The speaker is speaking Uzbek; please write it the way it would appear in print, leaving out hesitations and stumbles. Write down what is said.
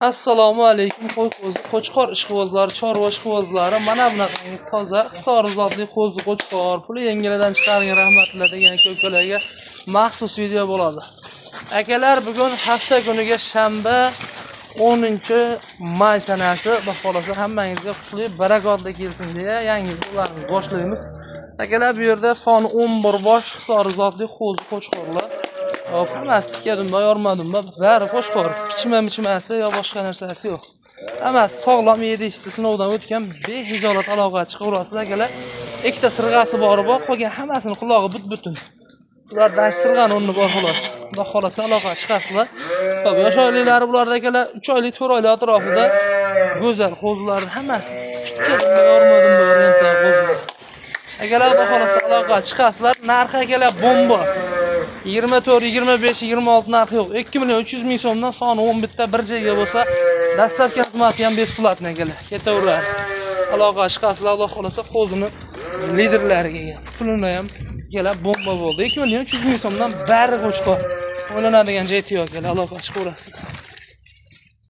Assalomu alaykum qo'chqor ishqibozlari, chorva ishqibozlari. Mana bunaqangi toza, hisor zotli qo'zi qo'chqor, puli yengilidan chiqargan rahmatlar degan ko'kalarga maxsus video bo'ladi. Akalar, bugun hafta kuniga shanba 10-may sanasi, Xudo xolasa hammangizga qutli barakotli kelsin deya yangi videolarni boshlaymiz. Akalar, bu yerda soni 11 bosh hisor zotli qo'zi qo'chqorlar. Hop, hammasi tikadimba, yormadimba, bari qo'chqor. Pichma-michmasi yo boshqa narsasi yo'q. Hammasi sog'lom yedi-ichdi, sinovdan o'tgan behijolat aloqa chiqib urasizlar akalar. Ikkita sirg'asi bor, qolgan hammasini qulog'i but-butun. Ularda sirg'ani o'rni bor xolos. Xudo xolasa aloqa chiqasizlar. Hop, yosh oilalari bularda akalar 3 oylik, 4 oylik atrofida go'zal qo'zilarning hammasi tikadimba, yormadimba o'rnida qo'zilar. Akalar, xudo xolasa aloqa chiqasizlar. Narxi akalar bomba. 24, 25, 26 narxi yo'q. 2.300.000 so'mdan soni 11 ta bir joyga bo'lsa, dastlabki xizmati ham besplatni akalar. Ketaveradi. Aloqa chiqasizlar, Alloh xolasa qo'zini liderlariga. Pulini ham akalar bomba bo'ldi. 2.300.000 so'mdan bari qo'chqor. O'ylanadigan joyi yo'q akalar, aloqa chiqaverasizlar.